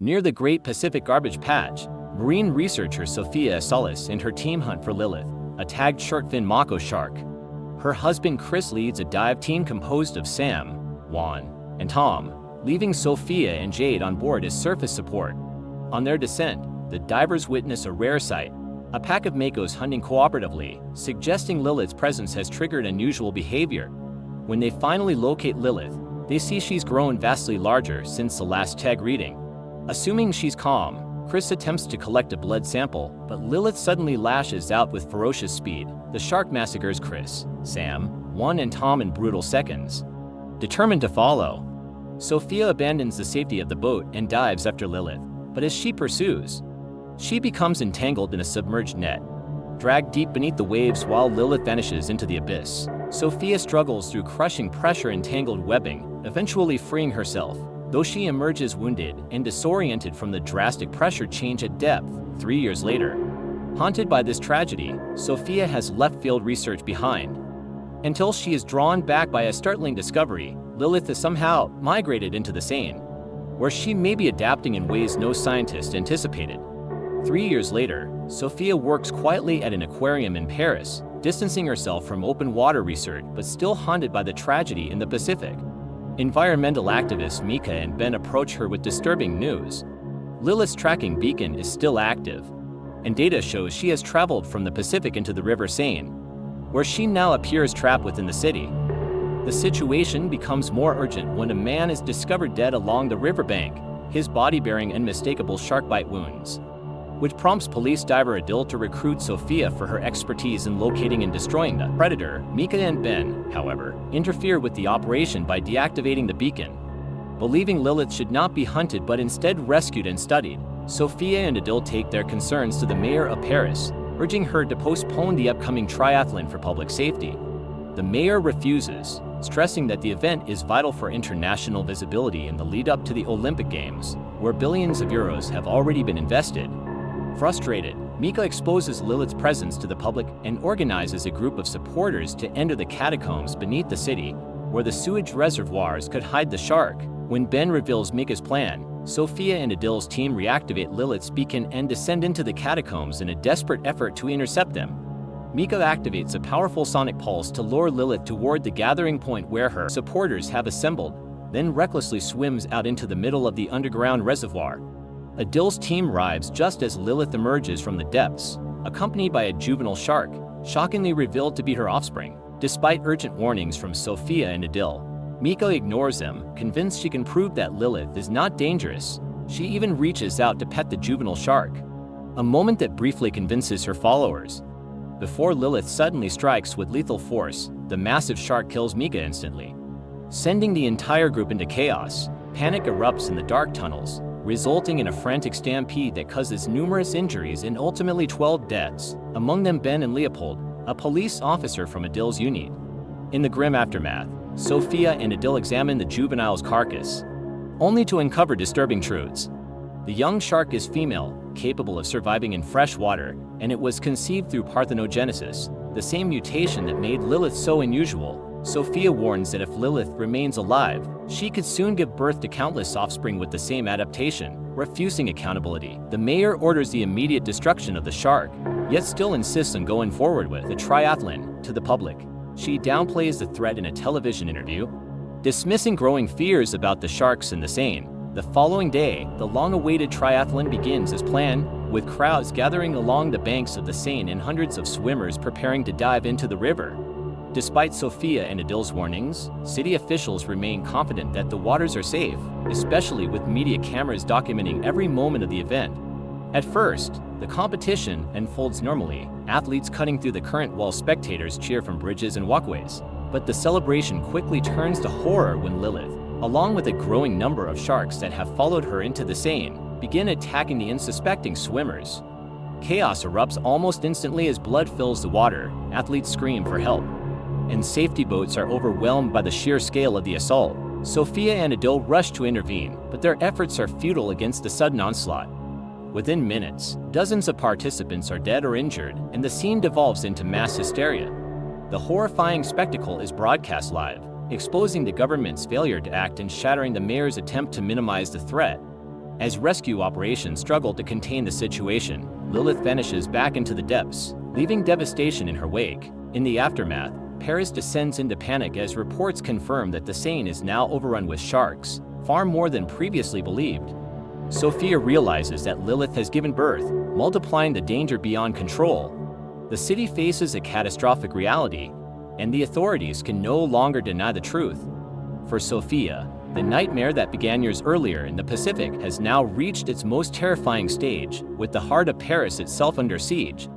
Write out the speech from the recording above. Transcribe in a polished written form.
Near the Great Pacific Garbage Patch, marine researcher Sophia and her team hunt for Lilith, a tagged short-fin mako shark. Her husband Chris leads a dive team composed of Sam, Juan, and Tom, leaving Sophia and Jade on board as surface support. On their descent, the divers witness a rare sight, a pack of makos hunting cooperatively, suggesting Lilith's presence has triggered unusual behavior. When they finally locate Lilith, they see she's grown vastly larger since the last tag reading. Assuming she's calm, Chris attempts to collect a blood sample, but Lilith suddenly lashes out with ferocious speed. The shark massacres Chris, Sam, Juan, and Tom in brutal seconds. Determined to follow, Sophia abandons the safety of the boat and dives after Lilith, but as she pursues, she becomes entangled in a submerged net, dragged deep beneath the waves while Lilith vanishes into the abyss. Sophia struggles through crushing pressure and tangled webbing, eventually freeing herself, though she emerges wounded and disoriented from the drastic pressure change at depth 3 years later. Haunted by this tragedy, Sophia has left field research behind, until she is drawn back by a startling discovery: Lilith has somehow migrated into the Seine, where she may be adapting in ways no scientist anticipated. 3 years later, Sophia works quietly at an aquarium in Paris, distancing herself from open water research but still haunted by the tragedy in the Pacific. Environmental activists Mika and Ben approach her with disturbing news. Lilith's tracking beacon is still active, and data shows she has traveled from the Pacific into the River Seine, where she now appears trapped within the city. The situation becomes more urgent when a man is discovered dead along the riverbank, his body bearing unmistakable shark bite wounds, which prompts police diver Adil to recruit Sophia for her expertise in locating and destroying the predator. Mika and Ben, however, interfere with the operation by deactivating the beacon. Believing Lilith should not be hunted but instead rescued and studied, Sophia and Adil take their concerns to the mayor of Paris, urging her to postpone the upcoming triathlon for public safety. The mayor refuses, stressing that the event is vital for international visibility in the lead-up to the Olympic Games, where billions of euros have already been invested. Frustrated, Mika exposes Lilith's presence to the public and organizes a group of supporters to enter the catacombs beneath the city, where the sewage reservoirs could hide the shark. When Ben reveals Mika's plan, Sophia and Adil's team reactivate Lilith's beacon and descend into the catacombs in a desperate effort to intercept them. Mika activates a powerful sonic pulse to lure Lilith toward the gathering point where her supporters have assembled, then recklessly swims out into the middle of the underground reservoir. Adil's team arrives just as Lilith emerges from the depths, accompanied by a juvenile shark, shockingly revealed to be her offspring. Despite urgent warnings from Sophia and Adil, Mika ignores them, convinced she can prove that Lilith is not dangerous. She even reaches out to pet the juvenile shark, a moment that briefly convinces her followers. Before Lilith suddenly strikes with lethal force, the massive shark kills Mika instantly, sending the entire group into chaos. Panic erupts in the dark tunnels, resulting in a frantic stampede that causes numerous injuries and ultimately 12 deaths, among them Ben and Leopold, a police officer from Adil's unit. In the grim aftermath, Sophia and Adil examine the juvenile's carcass, only to uncover disturbing truths. The young shark is female, capable of surviving in fresh water, and it was conceived through parthenogenesis, the same mutation that made Lilith so unusual. Sophia warns that if Lilith remains alive, she could soon give birth to countless offspring with the same adaptation, refusing accountability. The mayor orders the immediate destruction of the shark, yet still insists on going forward with the triathlon to the public. She downplays the threat in a television interview, dismissing growing fears about the sharks in the Seine. The following day, the long-awaited triathlon begins as planned, with crowds gathering along the banks of the Seine and hundreds of swimmers preparing to dive into the river. Despite Sophia and Adil's warnings, city officials remain confident that the waters are safe, especially with media cameras documenting every moment of the event. At first, the competition unfolds normally, athletes cutting through the current while spectators cheer from bridges and walkways. But the celebration quickly turns to horror when Lilith, along with a growing number of sharks that have followed her into the Seine, begin attacking the unsuspecting swimmers. Chaos erupts almost instantly as blood fills the water, athletes scream for help, and safety boats are overwhelmed by the sheer scale of the assault. Sophia and Adil rush to intervene, but their efforts are futile against the sudden onslaught. Within minutes, dozens of participants are dead or injured, and the scene devolves into mass hysteria. The horrifying spectacle is broadcast live, exposing the government's failure to act and shattering the mayor's attempt to minimize the threat. As rescue operations struggle to contain the situation, Lilith vanishes back into the depths, leaving devastation in her wake. In the aftermath, Paris descends into panic as reports confirm that the Seine is now overrun with sharks, far more than previously believed. Sophia realizes that Lilith has given birth, multiplying the danger beyond control. The city faces a catastrophic reality, and the authorities can no longer deny the truth. For Sophia, the nightmare that began years earlier in the Pacific has now reached its most terrifying stage, with the heart of Paris itself under siege.